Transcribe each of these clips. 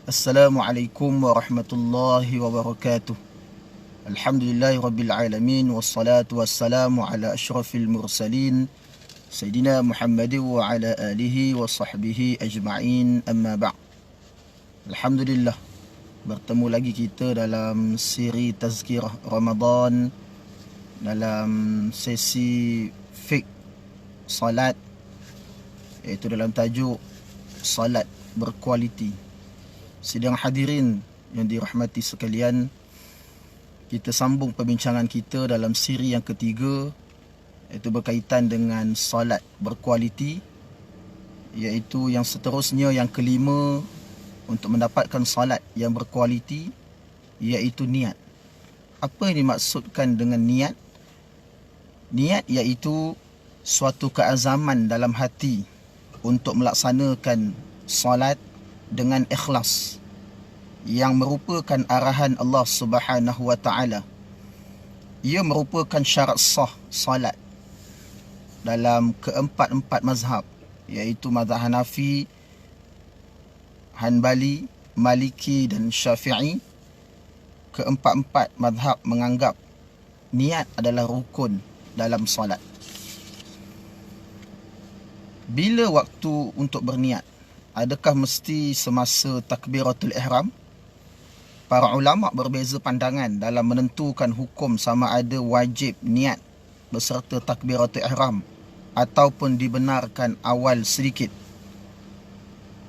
Assalamualaikum warahmatullahi wabarakatuh. Alhamdulillahi rabbil alamin, wassalatu wassalamu ala asyrafil mursalin Sayyidina Muhammadin wa ala alihi wa sahbihi ajma'in, amma ba'. Alhamdulillah, bertemu lagi kita dalam siri Tazkirah Ramadan, dalam sesi fiqh salat, iaitu dalam tajuk salat berkualiti. Sidang hadirin yang dirahmati sekalian, kita sambung perbincangan kita dalam siri yang ketiga, iaitu berkaitan dengan salat berkualiti, iaitu yang seterusnya, yang kelima, untuk mendapatkan salat yang berkualiti, iaitu niat. Apa yang dimaksudkan dengan niat? Niat iaitu suatu keazaman dalam hati untuk melaksanakan salat dengan ikhlas, yang merupakan arahan Allah Subhanahu wa taala. Ia merupakan syarat sah salat dalam keempat-empat mazhab, iaitu mazhab Hanafi, Hanbali, Maliki dan Syafi'i. Keempat-empat mazhab menganggap niat adalah rukun dalam salat. Bila waktu untuk berniat? Adakah mesti semasa takbiratul ihram? Para ulama berbeza pandangan dalam menentukan hukum sama ada wajib niat beserta takbiratul ihram ataupun dibenarkan awal sedikit.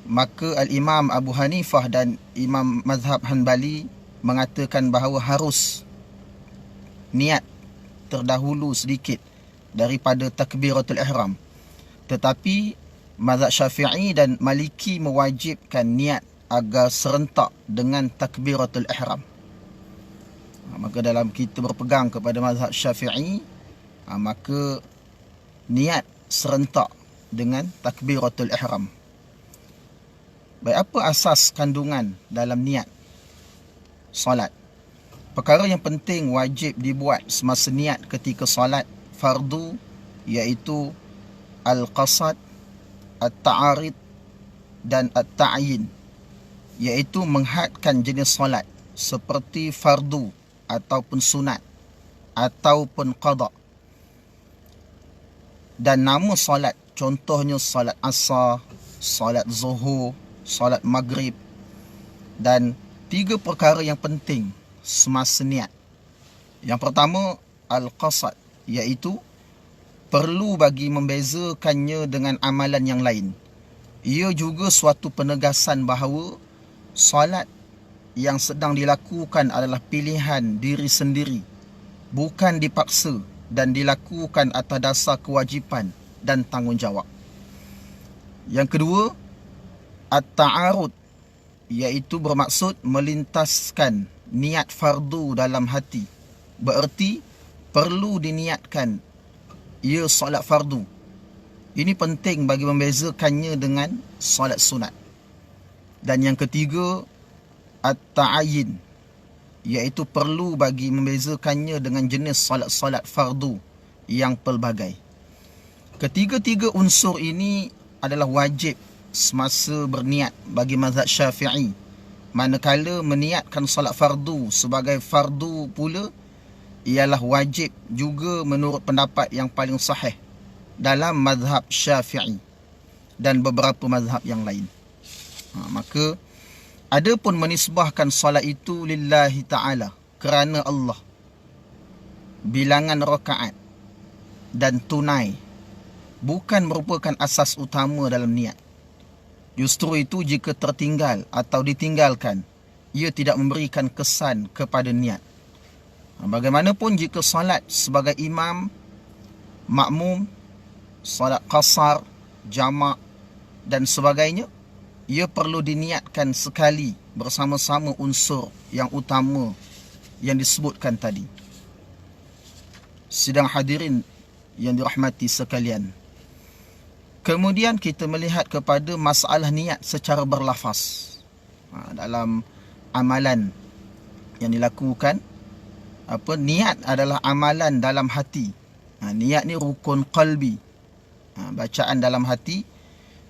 Maka Al-Imam Abu Hanifah dan Imam Mazhab Hanbali mengatakan bahawa harus niat terdahulu sedikit daripada takbiratul ihram. Tetapi Mazhab Syafi'i dan Maliki mewajibkan niat agar serentak dengan takbiratul ihram. Maka dalam kita berpegang kepada mazhab Syafi'i, maka niat serentak dengan takbiratul ihram. Baik, apa asas kandungan dalam niat salat? Perkara yang penting wajib dibuat semasa niat ketika salat fardu, iaitu al-qasad, at-ta'arid dan at-ta'yin, iaitu menghadkan jenis solat seperti fardu ataupun sunat ataupun qada. Dan nama solat, contohnya solat asar, solat zuhur, solat maghrib. Dan tiga perkara yang penting semasa niat. Yang pertama, al-qasad, iaitu perlu bagi membezakannya dengan amalan yang lain. Ia juga suatu penegasan bahawa solat yang sedang dilakukan adalah pilihan diri sendiri, bukan dipaksa, dan dilakukan atas dasar kewajipan dan tanggungjawab. Yang kedua, at-ta'arud, iaitu bermaksud melintaskan niat fardu dalam hati. Bererti perlu diniatkan ia solat fardu. Ini penting bagi membezakannya dengan solat sunat. Dan yang ketiga, at-ta'ayyin, iaitu perlu bagi membezakannya dengan jenis solat-solat fardu yang pelbagai. Ketiga-tiga unsur ini adalah wajib semasa berniat bagi mazhab Syafi'i. Manakala meniatkan solat fardu sebagai fardu pula ialah wajib juga menurut pendapat yang paling sahih dalam mazhab Syafi'i dan beberapa mazhab yang lain. Maka ada pun menisbahkan solat itu lillahi ta'ala, kerana Allah, bilangan rakaat dan tunai bukan merupakan asas utama dalam niat. Justru itu jika tertinggal atau ditinggalkan, ia tidak memberikan kesan kepada niat. Bagaimanapun jika salat sebagai imam, makmum, salat qasar, jamak dan sebagainya, ia perlu diniatkan sekali bersama-sama unsur yang utama yang disebutkan tadi. Sidang hadirin yang dirahmati sekalian, kemudian kita melihat kepada masalah niat secara berlafaz. Dalam amalan yang dilakukan, niat adalah amalan dalam hati. Niat ni rukun qalbi, bacaan dalam hati.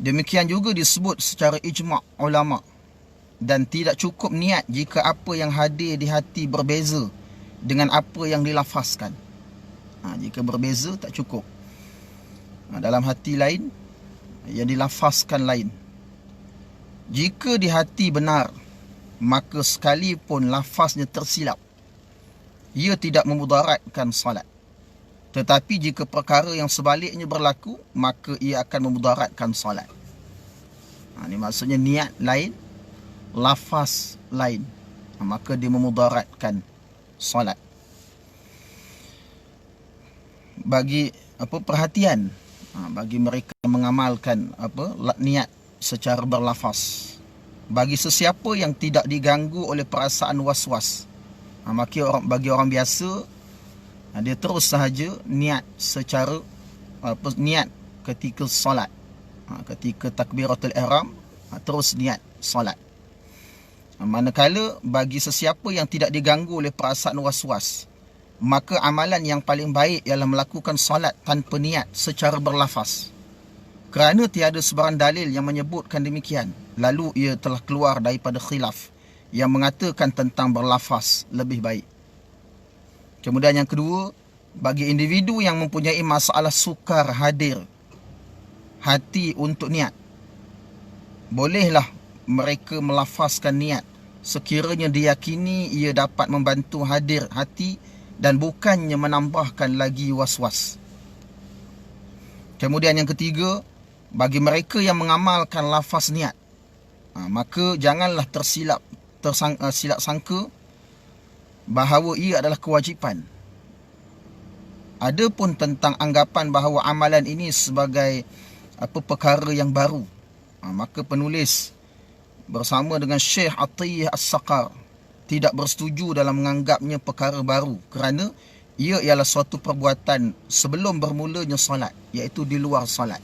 Demikian juga disebut secara ijma' ulama dan tidak cukup niat jika apa yang hadir di hati berbeza dengan apa yang dilafazkan. Jika berbeza tak cukup. Dalam hati lain, yang dilafazkan lain. Jika di hati benar, maka sekalipun lafaznya tersilap, ia tidak memudaratkan salat. Tetapi jika perkara yang sebaliknya berlaku, maka ia akan memudaratkan salat. Ini maksudnya niat lain, lafaz lain, maka dia memudaratkan salat. Bagi perhatian bagi mereka yang mengamalkan niat secara berlafaz, bagi sesiapa yang tidak diganggu oleh perasaan was-was, maka bagi orang biasa, dia terus sahaja niat secara niat ketika solat, ketika takbiratul ihram, terus niat solat. Manakala bagi sesiapa yang tidak diganggu oleh perasaan was-was, maka amalan yang paling baik ialah melakukan solat tanpa niat secara berlafaz. Kerana tiada sebarang dalil yang menyebutkan demikian, lalu ia telah keluar daripada khilaf yang mengatakan tentang berlafaz lebih baik. Kemudian yang kedua, bagi individu yang mempunyai masalah sukar hadir hati untuk niat, bolehlah mereka melafazkan niat sekiranya diyakini ia dapat membantu hadir hati dan bukannya menambahkan lagi was-was. Kemudian yang ketiga, bagi mereka yang mengamalkan lafaz niat, maka janganlah silap sangka bahawa ia adalah kewajipan. Adapun tentang anggapan bahawa amalan ini sebagai perkara yang baru, maka penulis bersama dengan Syekh Atiyah As-Saqar tidak bersetuju dalam menganggapnya perkara baru, kerana ia ialah suatu perbuatan sebelum bermulanya solat, iaitu di luar solat.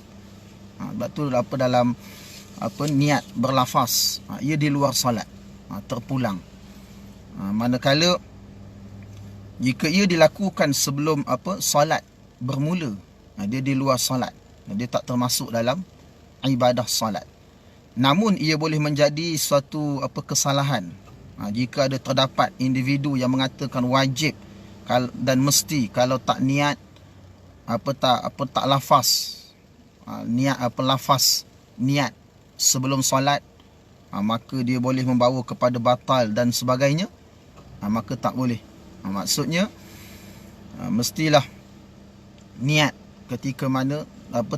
Sebab tu dalam niat berlafaz, ia di luar solat, terpulang. Manakala jika ia dilakukan sebelum solat bermula, dia di luar solat, dia tak termasuk dalam ibadah solat. Namun ia boleh menjadi suatu kesalahan jika ada terdapat individu yang mengatakan wajib dan mesti kalau tak niat tak lafaz, lafaz niat sebelum solat, maka dia boleh membawa kepada batal dan sebagainya, maka tak boleh. Maksudnya mestilah niat ketika mana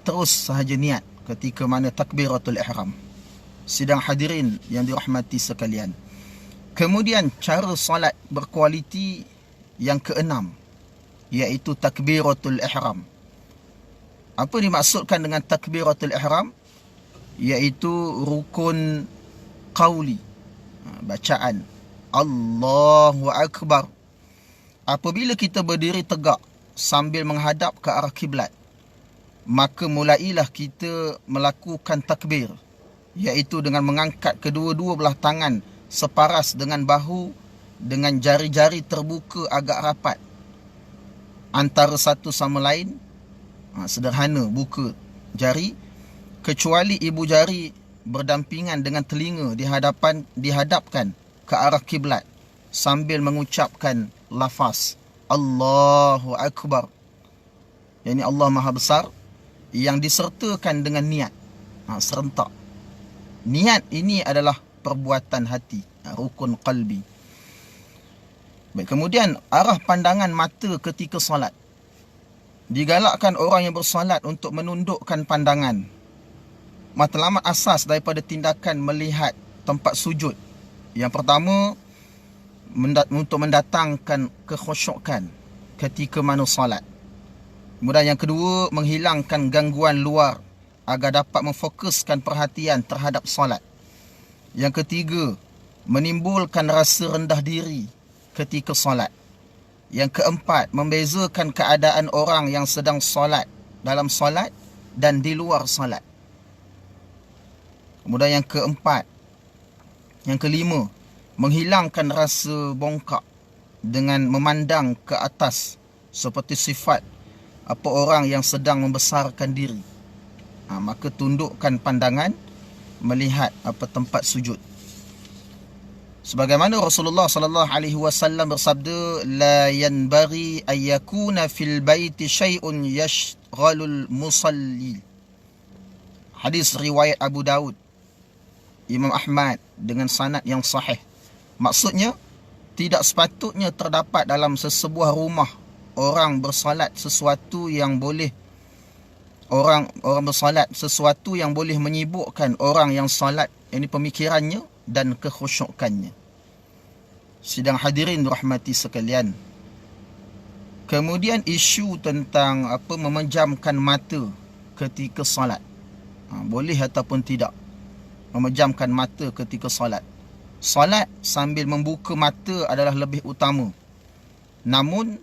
terus sahaja niat ketika mana takbiratul ihram. Sidang hadirin yang dirahmati sekalian, kemudian cara solat berkualiti yang keenam, iaitu takbiratul ihram. Apa dimaksudkan dengan takbiratul ihram? Iaitu rukun qauli, bacaan Allahu Akbar. Apabila kita berdiri tegak sambil menghadap ke arah kiblat, maka mulailah kita melakukan takbir, iaitu dengan mengangkat kedua-dua belah tangan separas dengan bahu, dengan jari-jari terbuka agak rapat antara satu sama lain. Sederhana buka jari, kecuali ibu jari berdampingan dengan telinga dihadapkan ke arah kiblat sambil mengucapkan lafaz Allahu Akbar, yakni Allah Maha Besar, yang disertakan dengan niat serentak. Niat ini adalah perbuatan hati, rukun qalbi. Baik, kemudian arah pandangan mata ketika solat. Digalakkan orang yang bersolat untuk menundukkan pandangan. Matlamat asas daripada tindakan melihat tempat sujud. Yang pertama, untuk mendatangkan kekhusyukan ketika mana solat. Kemudian yang kedua, menghilangkan gangguan luar agar dapat memfokuskan perhatian terhadap solat. Yang ketiga, menimbulkan rasa rendah diri ketika solat. Yang keempat, membezakan keadaan orang yang sedang solat dalam solat dan di luar solat. Kemudian yang kelima, menghilangkan rasa bongkak dengan memandang ke atas seperti sifat orang yang sedang membesarkan diri. Maka tundukkan pandangan melihat tempat sujud. Sebagaimana Rasulullah sallallahu alaihi wasallam bersabda, la yanbaghi ay yakuna fil baiti syai'un yashghalul musalli. Hadis riwayat Abu Daud, Imam Ahmad dengan sanad yang sahih. Maksudnya, tidak sepatutnya terdapat dalam sesebuah rumah orang bersolat sesuatu yang boleh bersolat sesuatu yang boleh menyibukkan orang yang solat, ini pemikirannya dan kekhusyukannya. Sidang hadirin rahmati sekalian. Kemudian isu tentang memejamkan mata ketika solat. Boleh ataupun tidak memejamkan mata ketika solat. Solat sambil membuka mata adalah lebih utama. Namun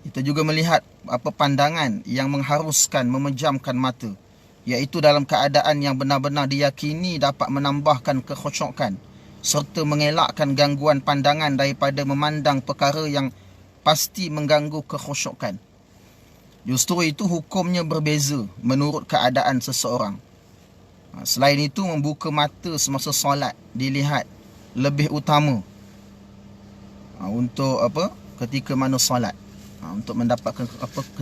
kita juga melihat pandangan yang mengharuskan memejamkan mata, iaitu dalam keadaan yang benar-benar diyakini dapat menambahkan kekhusyukan serta mengelakkan gangguan pandangan daripada memandang perkara yang pasti mengganggu kekhusyukan. Justru itu hukumnya berbeza menurut keadaan seseorang. Selain itu, membuka mata semasa solat dilihat lebih utama untuk ketika mana solat. Untuk mendapatkan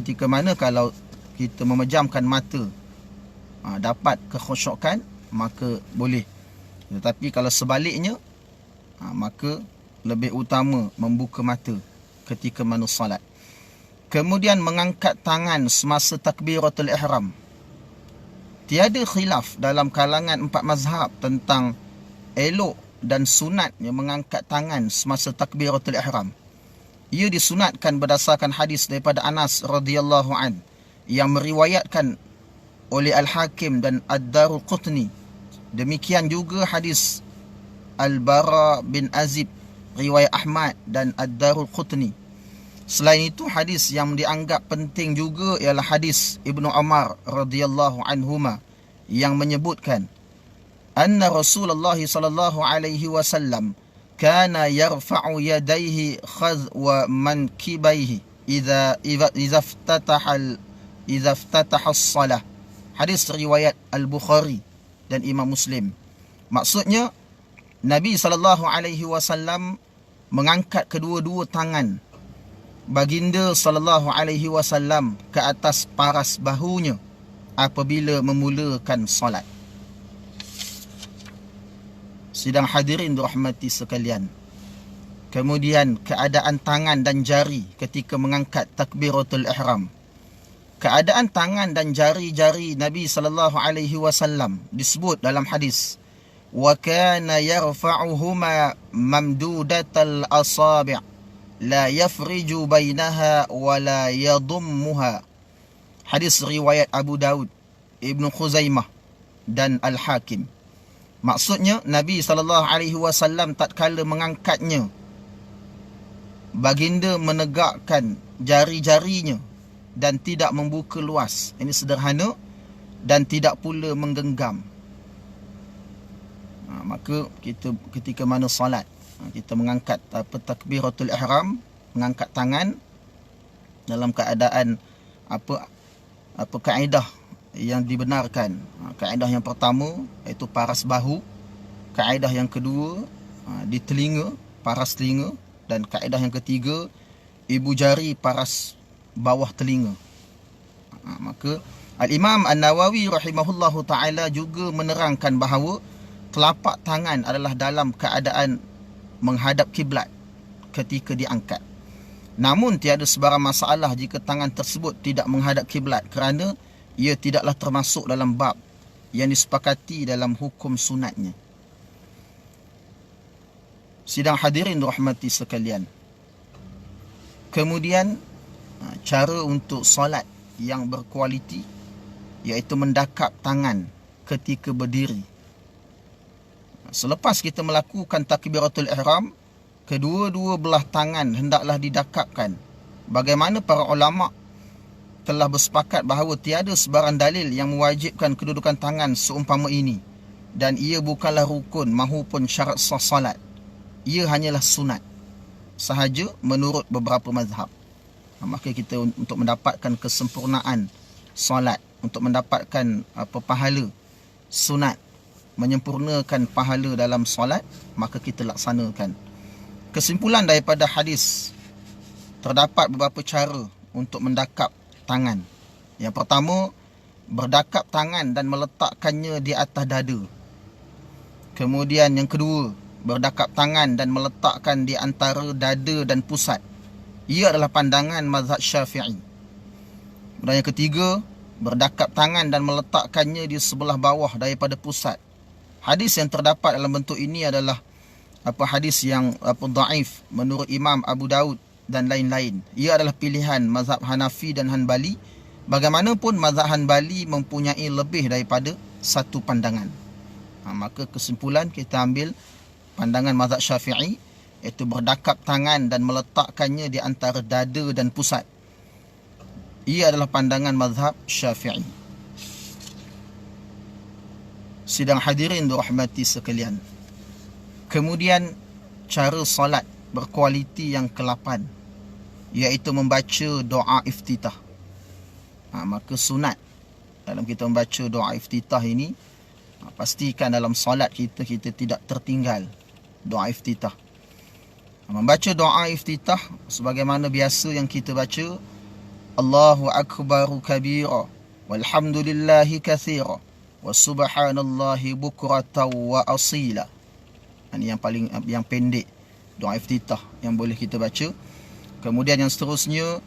ketika mana kalau kita memejamkan mata dapat kekhusyukan, maka boleh. Tetapi kalau sebaliknya, maka lebih utama membuka mata ketika mana solat. Kemudian mengangkat tangan semasa takbiratul ihram. Tiada khilaf dalam kalangan 4 mazhab tentang elok dan sunatnya mengangkat tangan semasa takbiratul ihram. Ia disunatkan berdasarkan hadis daripada Anas radhiyallahu an yang meriwayatkan oleh Al-Hakim dan Ad-Darqutni. Demikian juga hadis Al-Bara bin Azib riwayat Ahmad dan Ad-Darqutni. Selain itu, hadis yang dianggap penting juga ialah hadis Ibnu Umar radhiyallahu anhuma yang menyebutkan anna Rasulullah sallallahu alaihi wasallam kana yarfa'u yadayhi khadwa mankibaihi idza iftataha as-salah. Hadis riwayat Al-Bukhari dan Imam Muslim. Maksudnya, Nabi SAW mengangkat kedua-dua tangan baginda SAW ke atas paras bahunya apabila memulakan solat. Sidang hadirin dirahmati sekalian. Kemudian keadaan tangan dan jari ketika mengangkat takbiratul ihram. Keadaan tangan dan jari-jari Nabi SAW disebut dalam hadis, wa kana yarfa'uhuma mamdudatal asabi' la yafriju bainaha wa la yadummuha. Hadis riwayat Abu Daud, Ibnu Khuzaimah dan Al-Hakim. Maksudnya, Nabi SAW tatkala mengangkatnya, baginda menegakkan jari-jarinya dan tidak membuka luas. Ini sederhana, dan tidak pula menggenggam. Maka kita ketika mana solat, kita mengangkat takbiratul ihram, mengangkat tangan dalam keadaan kaedah yang dibenarkan. Kaedah yang pertama iaitu paras bahu, kaedah yang kedua di telinga, paras telinga, dan kaedah yang ketiga ibu jari paras bawah telinga. Maka Al-Imam An-Nawawi rahimahullahu ta'ala juga menerangkan bahawa telapak tangan adalah dalam keadaan menghadap kiblat ketika diangkat. Namun tiada sebarang masalah jika tangan tersebut tidak menghadap kiblat, kerana ia tidaklah termasuk dalam bab yang disepakati dalam hukum sunatnya. Sidang hadirin rahmati sekalian. Kemudian cara untuk solat yang berkualiti iaitu mendakap tangan ketika berdiri. Selepas kita melakukan takbiratul ihram, kedua-dua belah tangan hendaklah didakapkan. Bagaimana para ulama telah bersepakat bahawa tiada sebarang dalil yang mewajibkan kedudukan tangan seumpama ini, dan ia bukanlah rukun mahupun syarat sah salat. Ia hanyalah sunat sahaja menurut beberapa mazhab. Maka kita untuk mendapatkan kesempurnaan solat, untuk mendapatkan pahala sunat, menyempurnakan pahala dalam solat, maka kita laksanakan. Kesimpulan daripada hadis, terdapat beberapa cara untuk mendakap tangan. Yang pertama, berdakap tangan dan meletakkannya di atas dada. Kemudian yang kedua, berdakap tangan dan meletakkan di antara dada dan pusat. Ia adalah pandangan mazhab Syafi'i. Dan yang ketiga, berdakap tangan dan meletakkannya di sebelah bawah daripada pusat. Hadis yang terdapat dalam bentuk ini adalah hadis yang dhaif menurut Imam Abu Daud dan lain-lain. Ia adalah pilihan mazhab Hanafi dan Hanbali. Bagaimanapun mazhab Hanbali mempunyai lebih daripada satu pandangan. Maka kesimpulan kita ambil pandangan mazhab Syafi'i, iaitu berdakap tangan dan meletakkannya di antara dada dan pusat. Ia adalah pandangan mazhab Syafi'i. Sidang hadirin dirahmati sekalian. Kemudian cara solat berkualiti yang ke-8, iaitu membaca doa iftitah. Maka sunat dalam kita membaca doa iftitah ini, pastikan dalam solat kita tidak tertinggal doa iftitah. Membaca doa iftitah sebagaimana biasa yang kita baca, Allahu akbaru kabira walhamdulillahi katsira wa subhanallahi bukratan wa asila. Ini yang pendek doa iftitah yang boleh kita baca. Kemudian yang seterusnya,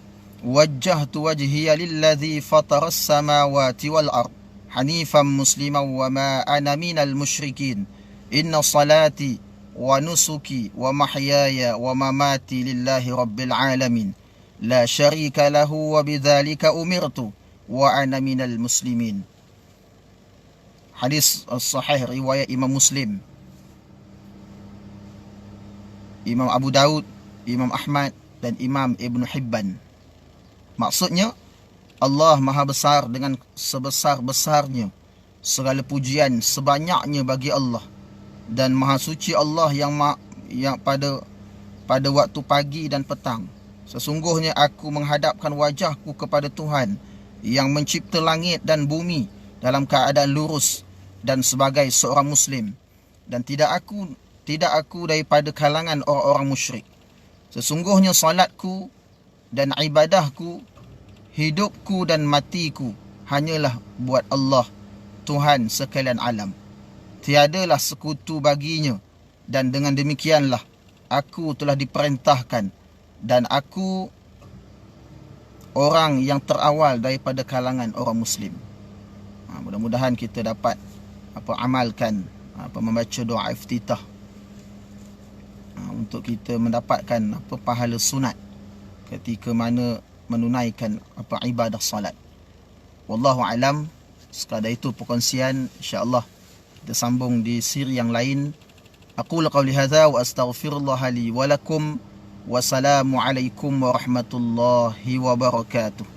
wajjahtu wajhiya lilladzi fataras samawati wal ard hanifan musliman wa ma ana minal musyrikin. Inna salati wa nusuki wa mahyaya wa mamati lillahi rabbil alamin. La syarika lahu wa bidzalika umirtu wa ana minal muslimin. Hadis sahih riwayat Imam Muslim, Imam Abu Daud, Imam Ahmad dan Imam Ibn Hibban. Maksudnya, Allah Maha Besar dengan sebesar-besarnya, segala pujian sebanyaknya bagi Allah, dan Maha Suci Allah yang pada waktu pagi dan petang. Sesungguhnya aku menghadapkan wajahku kepada Tuhan yang mencipta langit dan bumi dalam keadaan lurus dan sebagai seorang Muslim, dan tidak aku daripada kalangan orang-orang musyrik. Sesungguhnya salatku dan ibadahku, hidupku dan matiku hanyalah buat Allah, Tuhan sekalian alam. Tiadalah sekutu baginya, dan dengan demikianlah aku telah diperintahkan, dan aku orang yang terawal daripada kalangan orang Muslim. Mudah-mudahan kita dapat amalkan membaca doa iftitah untuk kita mendapatkan pahala sunat ketika mana menunaikan ibadah salat. Wallahu alam. Sekadar itu perkongsian, insya-Allah kita sambung di siri yang lain. Aqulu qawli hadza wa astaghfirullah li wa lakum. Wassalamu alaikum warahmatullahi wabarakatuh.